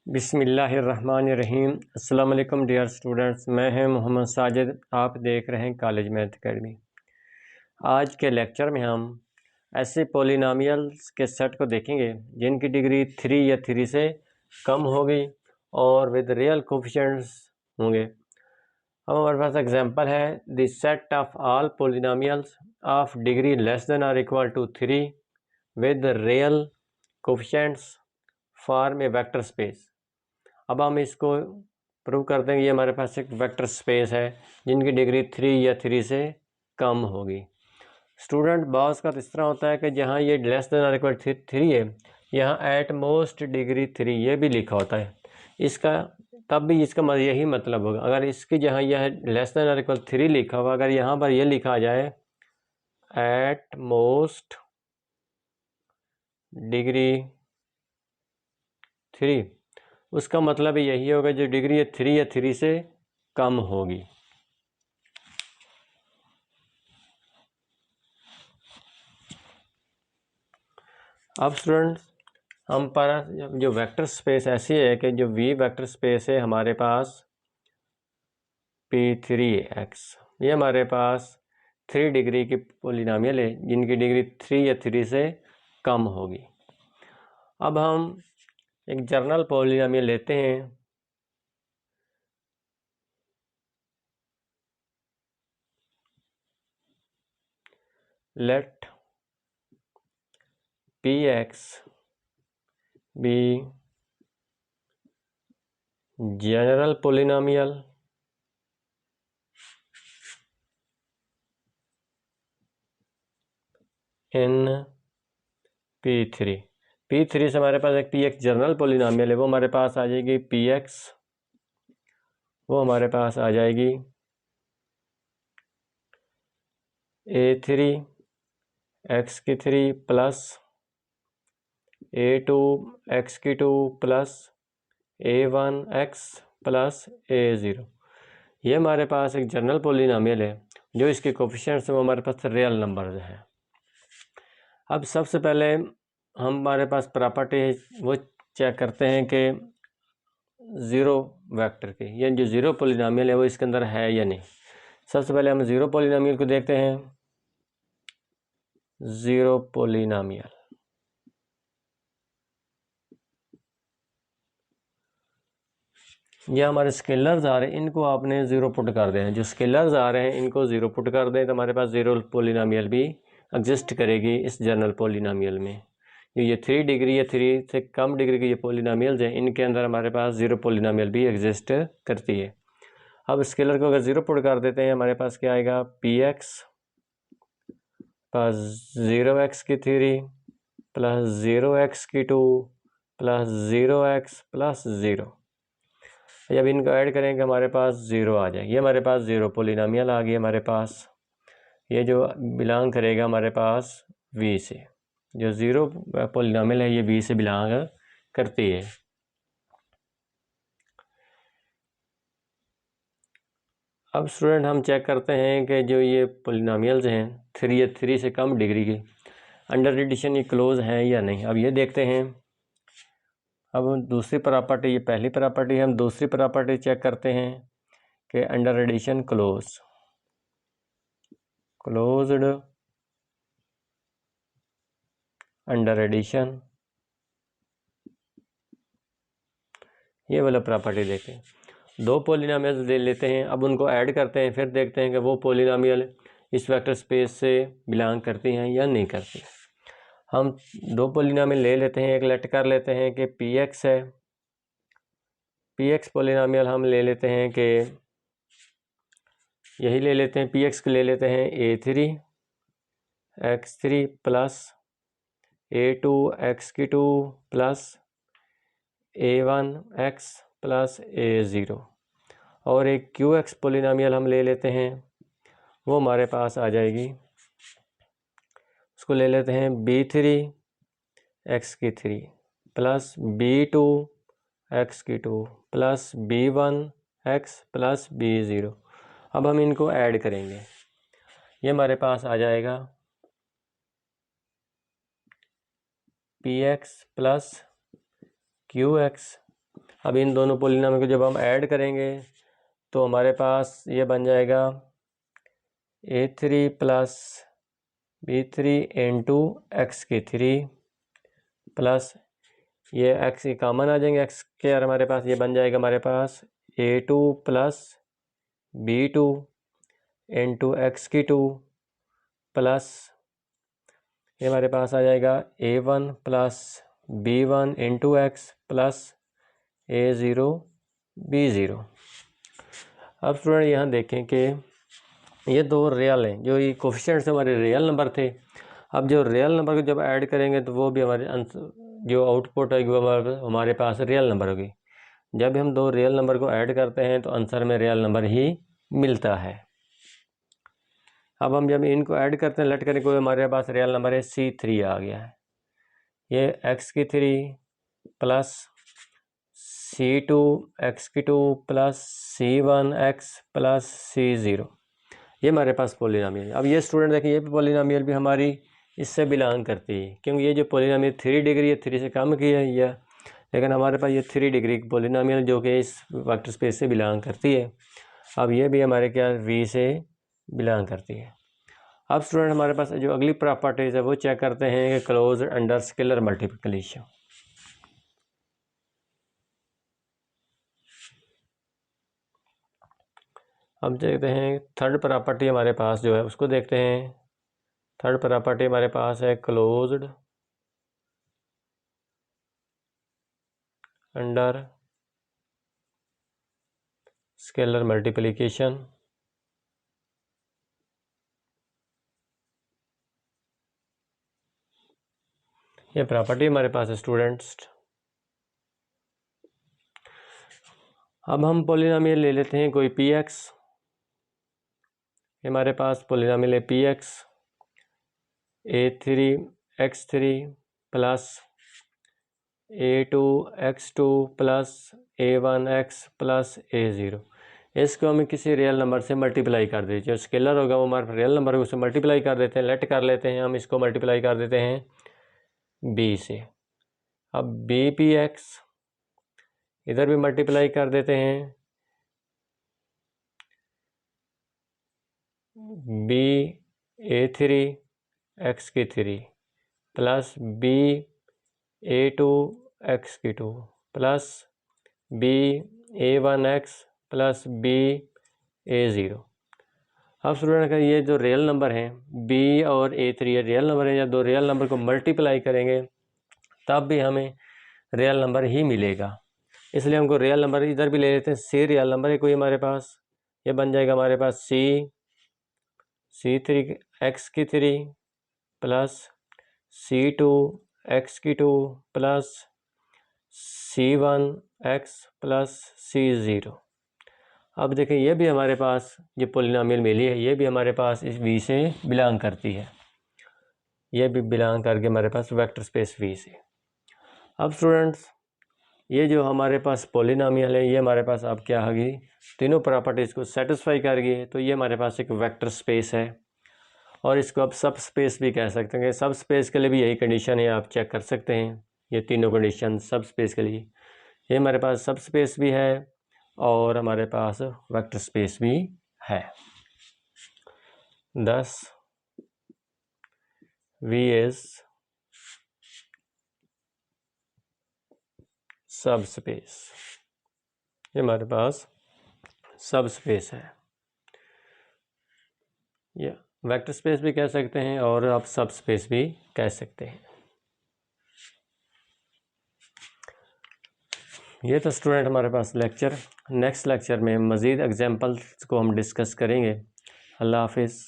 बिस्मिल्लाहिर्रहमानिर्रहीम। अस्सलाम वालेकुम डियर स्टूडेंट्स, मैं हैं मोहम्मद साजिद। आप देख रहे हैं कॉलेज मैथ अकेडमी। आज के लेक्चर में हम ऐसे पोलिनोमियल्स के सेट को देखेंगे जिनकी डिग्री 3 या 3 से कम होगी और विद रियल कोफिशिएंट्स होंगे। अब हमारे पास एग्जांपल है the set of all polynomials of degree less than और equal to 3 with real coefficients form a vector space. अब हम इसको प्रूव करते हैं कि ये हमारे पास एक वेक्टर स्पेस है जिनकी डिग्री 3 या 3 से कम होगी। स्टूडेंट बास का इस तरह होता है कि जहाँ ये लेस देन और इक्वल 3 है, यहाँ एट मोस्ट डिग्री 3 ये भी लिखा होता है। इसका तब भी इसका यही मतलब होगा। अगर इसकी जहाँ यह लेस देन और इक्वल 3 लिखा हुआ, अगर यहाँ पर ये लिखा जाए एट मोस्ट डिग्री 3, उसका मतलब यही होगा जो डिग्री 3 या 3 से कम होगी। अब स्टूडेंट्स हम पर जो वेक्टर स्पेस ऐसी है कि जो वी वेक्टर स्पेस है हमारे पास P3x, ये हमारे पास 3 डिग्री की पोलिनोमियल है जिनकी डिग्री 3 या 3 से कम होगी। अब हम एक जनरल पोलिनोमियल लेते हैं। Let Px be general polynomial in P3। P3 से हमारे पास एक Px जनरल पोलिनोमियल है, वो हमारे पास आ जाएगी Px, वो हमारे पास आ जाएगी A3 x की 3 प्लस A2 x की 2 plus A1 x plus A0। ये हमारे पास एक जनरल पोलिनोमियल है जो इसके कोफिशिएंट्स वो हमारे पास रियल नंबर्स हैं। अब सबसे पहले हमारे पास प्रॉपर्टी है वो चेक करते हैं कि ज़ीरो वेक्टर की, ये जो ज़ीरो पोलिनोमियल है वो इसके अंदर है या नहीं। सबसे पहले हम ज़ीरो पोलिनोमियल को देखते हैं। ज़ीरो पोलिनोमियल, ये हमारे स्केलर्स आ रहे हैं, इनको आपने ज़ीरो पुट कर दें। जो स्केलर्स आ रहे हैं इनको ज़ीरो पुट कर दें तो हमारे पास ज़ीरो पोलिनोमियल भी एग्जिस्ट करेगी इस जनरल पोलिनोमियल में। ये 3 डिग्री या 3 से कम डिग्री के ये पोलिनोमियल्स हैं, इनके अंदर हमारे पास ज़ीरो पोलिनोमियल भी एग्जिस्ट करती है। अब स्केलर को अगर ज़ीरो पुट कर देते हैं हमारे पास क्या आएगा, Px प्लस 0x की 3 प्लस 0x की 2 प्लस 0x प्लस 0। जब इनको ऐड करेंगे हमारे पास 0 आ जाएगी। ये हमारे पास ज़ीरो पोलिनोमियल आ गई हमारे पास। ये जो बिलोंग करेगा हमारे पास v से, जो ज़ीरो पोलिनोमियल है ये v से बिलोंग करती है। अब स्टूडेंट हम चेक करते हैं कि जो ये पोलिनोमियल्स हैं 3 या 3 से कम डिग्री के अंडर एडिशन ये क्लोज हैं या नहीं। अब ये देखते हैं। अब दूसरी प्रॉपर्टी, ये पहली प्रॉपर्टी है, हम दूसरी प्रॉपर्टी चेक करते हैं कि under addition closed under addition, ये वाला प्रॉपर्टी देखते हैं। दो पोलिनोमियल्स ले लेते हैं, अब उनको ऐड करते हैं, फिर देखते हैं कि वो पोलिनोमियल इस वेक्टर स्पेस से बिलोंग करती हैं या नहीं करती। हम दो पोलिनोमियल ले लेते हैं, एक लेट कर लेते हैं कि Px है। Px पोलिनोमियल हम ले लेते हैं कि यही ले लेते हैं, Px को ले लेते हैं A3 x3 plus A2 x की 2 plus A1 x plus A0। और एक Qx पोलिनोमियल हम ले लेते हैं, वो हमारे पास आ जाएगी, उसको ले लेते हैं B3 x की 3 प्लस B2 x की 2 plus B1 x plus B0। अब हम इनको ऐड करेंगे, ये हमारे पास आ जाएगा Px प्लस Qx। अब इन दोनों पॉलिनोमियल को जब हम ऐड करेंगे तो हमारे पास ये बन जाएगा a3 plus b3 into x की 3 प्लस ये x की कॉमन आ जाएंगे, x के और हमारे पास ये बन जाएगा हमारे पास a2 plus b2 into x की 2 प्लस ये हमारे पास आ जाएगा a1 plus b1 into x plus a0 b0। अब स्टूडेंट यहाँ देखें कि ये दो रियल हैं, जो ये कोफिशिएंट्स हमारे रियल नंबर थे। अब जो रियल नंबर को जब ऐड करेंगे तो वो भी हमारे जो आउटपुट है वो हमारे पास रियल नंबर होगी। जब हम दो रियल नंबर को ऐड करते हैं तो आंसर में रियल नंबर ही मिलता है। अब हम जब इनको ऐड करते हैं, लेट करें कोई हमारे पास रियल नंबर है C3 आ गया है, ये x की 3 प्लस C2 x की 2 plus C1 x plus C0, ये हमारे पास पॉलिनोमियल है। अब ये स्टूडेंट देखिए, ये पॉलिनोमियल भी हमारी इससे बिलोंग करती है, क्योंकि ये जो पॉलिनोमियल 3 डिग्री है 3 से कम की है ये, लेकिन हमारे पास ये 3 डिग्री की पॉलिनोमियल जो कि इस वेक्टर स्पेस से बिलोंग करती है। अब ये भी हमारे क्या V से बिलोंग करती है। अब स्टूडेंट हमारे पास जो अगली प्रॉपर्टीज़ है वो चेक करते हैं कि क्लोज अंडर स्केलर मल्टीप्लिकेशन। अब देखते हैं थर्ड प्रॉपर्टी हमारे पास जो है उसको देखते हैं। थर्ड प्रॉपर्टी हमारे पास है क्लोज्ड अंडर स्केलर मल्टीप्लिकेशन। ये प्रॉपर्टी हमारे पास है स्टूडेंट्स। अब हम पॉलिनोमियल ले लेते हैं कोई px, हमारे पास पॉलिनोमियल है px a3 x3 plus a2 x2 plus a1 x plus a0। इसको हम किसी रियल नंबर से मल्टीप्लाई कर देते हैं, जो स्केलर होगा वो हमारे रियल नंबर को उससे मल्टीप्लाई कर देते हैं। लेट कर लेते हैं हम इसको मल्टीप्लाई कर देते हैं b से। अब b p x इधर भी मल्टीप्लाई कर देते हैं b a3 x की 3 प्लस b a2 x की 2 plus b a1 x plus b a0। अब स्टूडेंट का ये जो रियल नंबर हैं b और a3 ये रियल नंबर है, या दो रियल नंबर को मल्टीप्लाई करेंगे तब भी हमें रियल नंबर ही मिलेगा, इसलिए हमको रियल नंबर इधर भी ले लेते हैं। सी रियल नंबर है कोई हमारे पास, ये बन जाएगा हमारे पास C3 x की 3 प्लस C2 x की 2 plus C1 x plus C0। अब देखें ये भी हमारे पास जो पॉलिनोमियल मिली है ये भी हमारे पास इस V से बिलोंग करती है, ये भी बिलोंग करके हमारे पास वेक्टर स्पेस V से। अब स्टूडेंट्स ये जो हमारे पास पॉलिनोमियल है ये हमारे पास अब क्या होगी, तीनों प्रॉपर्टीज़ को सेटिस्फाई कर गई है, तो ये हमारे पास एक वेक्टर स्पेस है। और इसको आप सब स्पेस भी कह सकते हैं। सब स्पेस के लिए भी यही कंडीशन है, आप चेक कर सकते हैं ये तीनों कंडीशन सब स्पेस के लिए। ये हमारे पास सब स्पेस भी है और हमारे पास वेक्टर स्पेस भी है। thus V is सब स्पेस, ये हमारे पास सब स्पेस है, या वेक्टर स्पेस भी कह सकते हैं और आप सब स्पेस भी कह सकते हैं। ये तो स्टूडेंट हमारे पास लेक्चर। नेक्स्ट लेक्चर में मज़ीद एग्जांपल्स को हम डिस्कस करेंगे। अल्लाह हाफिज़।